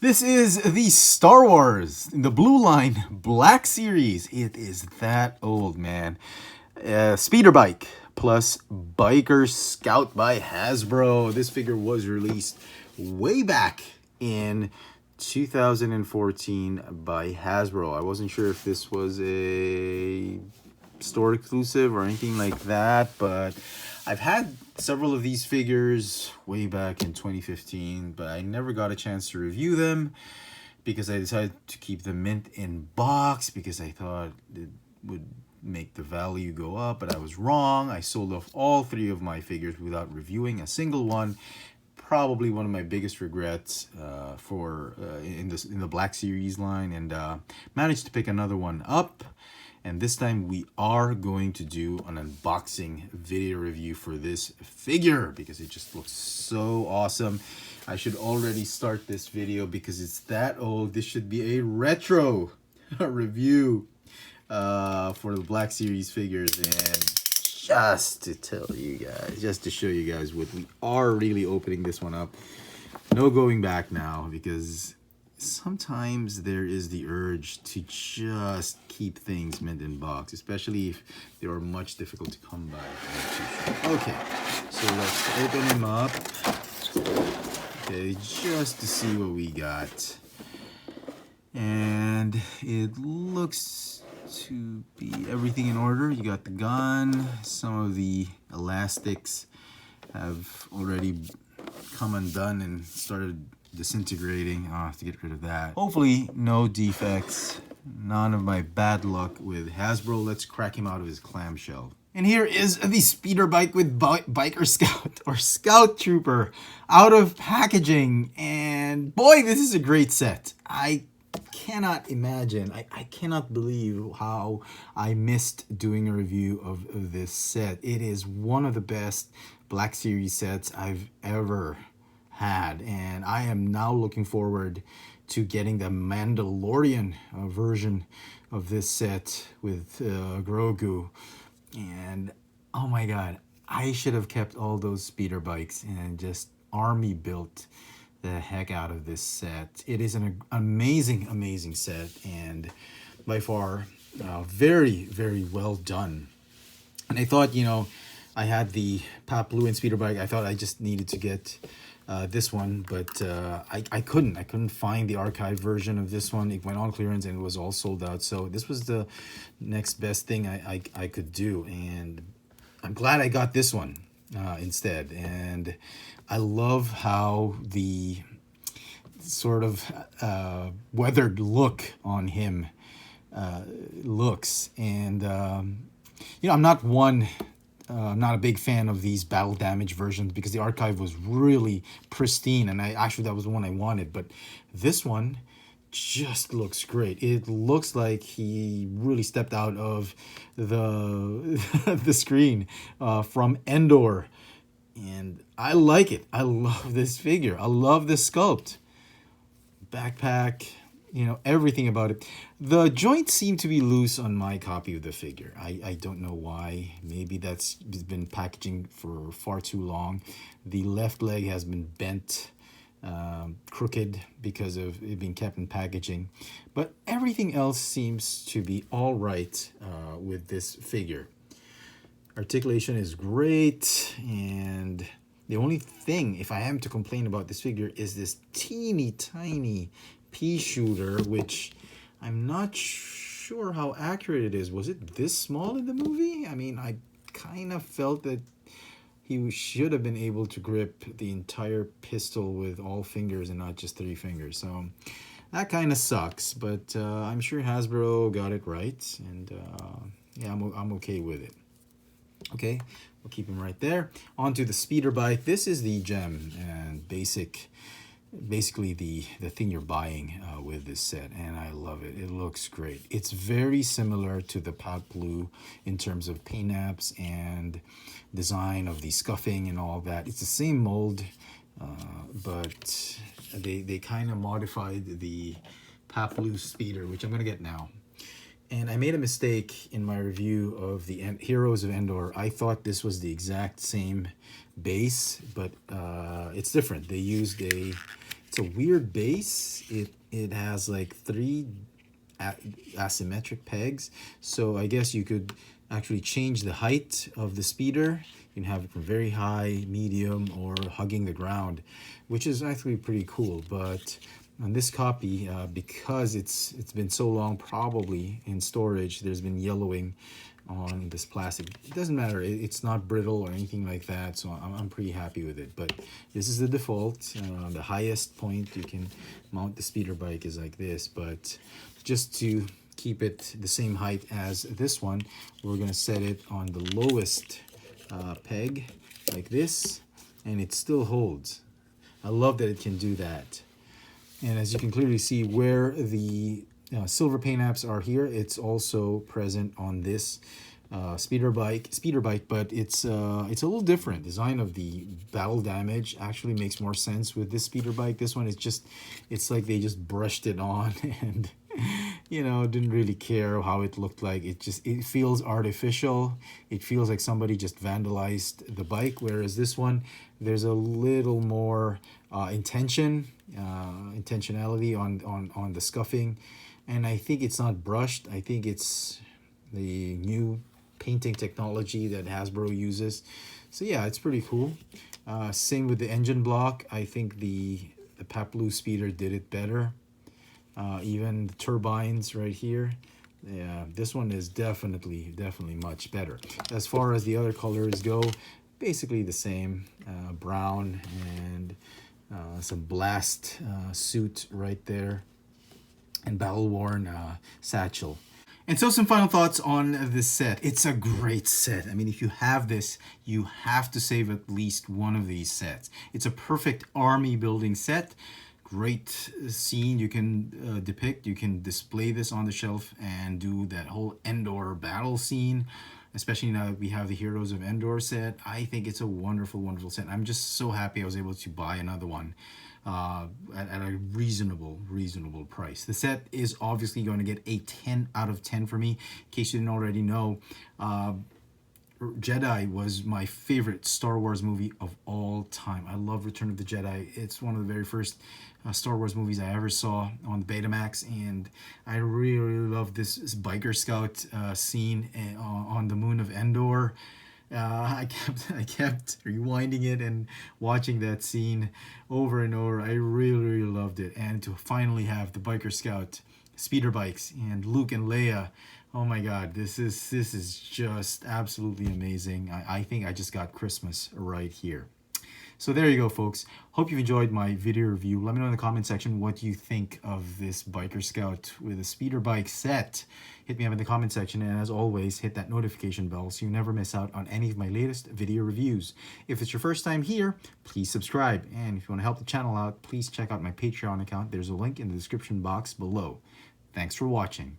This is the Star Wars, the Blue Line Black Series. It is that old, man. Speeder Bike plus Biker Scout by Hasbro. This figure was released way back in 2014 by Hasbro. I wasn't sure if this was a store exclusive or anything like that, but I've had several of these figures way back in 2015, but I never got a chance to review them because I decided to keep them mint in box because I thought it would make the value go up, but I was wrong. I sold off all three of my figures without reviewing a single one. Probably one of my biggest regrets in the Black Series line, and managed to pick another one up. And this time we are going to do an unboxing video review for this figure because it just looks so awesome. I should already start this video because it's that old. This should be a retro review for the Black Series figures. And just to tell you guys, just to show you guys what we are really opening this one up. No going back now, because sometimes there is the urge to just keep things mint in box, especially if they are much difficult to come by. Okay, so let's open them up. Okay, just to see what we got. And it looks to be everything in order. You got the gun. Some of the elastics have already come undone and started disintegrating. I'll have to get rid of that. Hopefully no defects, none of my bad luck with Hasbro. Let's crack him out of his clamshell. And here is the speeder bike with Biker Scout or Scout Trooper out of packaging. And boy, this is a great set. I cannot imagine, I cannot believe how I missed doing a review of this set. It is one of the best Black Series sets I've ever had, and I am now looking forward to getting the Mandalorian version of this set with Grogu. And oh my god, I should have kept all those speeder bikes and just army built the heck out of this set. It is an amazing set, and by far very well done. And I thought, you know, I had the Pop Blue and speeder bike. I thought I just needed to get this one, but I couldn't find the archive version of this one. It went on clearance and it was all sold out. So this was the next best thing I could do, and I'm glad I got this one instead. And I love how the sort of weathered look on him looks. And you know, I'm not a big fan of these battle damage versions because the archive was really pristine, and that was the one I wanted. But this one just looks great. It looks like he really stepped out of the the screen from Endor, and I like it. I love this figure. I love this sculpt. Backpack, you know, everything about it. The joints seem to be loose on my copy of the figure. I don't know why. Maybe that's been packaging for far too long. The left leg has been bent crooked because of it being kept in packaging. But everything else seems to be all right with this figure. Articulation is great, and the only thing, if I am to complain about this figure, is this teeny tiny pea shooter, which I'm not sure how accurate it is. Was it this small in the movie? I mean, I kind of felt that he should have been able to grip the entire pistol with all fingers and not just 3 fingers. So that kind of sucks, but I'm sure Hasbro got it right, and yeah, I'm okay with it. Okay, we'll keep him right there. On to the speeder bike. This is the gem and basically the thing you're buying with this set, and I love it. It looks great. It's very similar to the Pop Blue in terms of paint apps and design of the scuffing and all that. It's the same mold, but they kind of modified the Pop Blue speeder, which I'm gonna get now. And I made a mistake in my review of the Heroes of Endor. I thought this was the exact same base, but it's different. They used it's a weird base, it has like 3 asymmetric pegs, so I guess you could actually change the height of the speeder. You can have it from very high, medium, or hugging the ground, which is actually pretty cool. But on this copy, because it's been so long probably in storage, there's been yellowing on this plastic. It doesn't matter, it's not brittle or anything like that, so I'm pretty happy with it. But this is the default. The highest point you can mount the speeder bike is like this, but just to keep it the same height as this one, we're going to set it on the lowest peg like this, and it still holds. I love that it can do that. And as you can clearly see where the silver paint apps are here, it's also present on this speeder bike, but it's a little different. Design of the battle damage actually makes more sense with this speeder bike. This one is just, it's like they just brushed it on and you know, didn't really care how it looked like. It feels artificial. It feels like somebody just vandalized the bike, whereas this one, there's a little more intentionality on the scuffing. And I think it's not brushed. I think it's the new painting technology that Hasbro uses. So yeah, it's pretty cool. Same with the engine block. I think the Paplu speeder did it better. Even the turbines right here. Yeah, this one is definitely much better. As far as the other colors go, basically the same. Brown and some blast suit right there, and battle-worn satchel. And so some final thoughts on this set. It's a great set. I mean, if you have this, you have to save at least one of these sets. It's a perfect army building set. Great scene you can depict. You can display this on the shelf and do that whole Endor battle scene, especially now that we have the Heroes of Endor set. I think it's a wonderful set. I'm just so happy I was able to buy another one at a reasonable price. The set is obviously going to get a 10 out of 10 for me. In case you didn't already know, Jedi was my favorite Star Wars movie of all time. I love Return of the Jedi. It's one of the very first Star Wars movies I ever saw on the Betamax, and I really love this Biker Scout scene on the moon of Endor. I kept rewinding it and watching that scene over and over. I really loved it. And to finally have the Biker Scout speeder bikes and Luke and Leia, oh my God, this is just absolutely amazing. I think I just got Christmas right here. So there you go, folks. Hope you've enjoyed my video review. Let me know in the comment section what you think of this Biker Scout with a speeder bike set. Hit me up in the comment section, and as always, hit that notification bell so you never miss out on any of my latest video reviews. If it's your first time here, please subscribe. And if you want to help the channel out, please check out my Patreon account. There's a link in the description box below. Thanks for watching.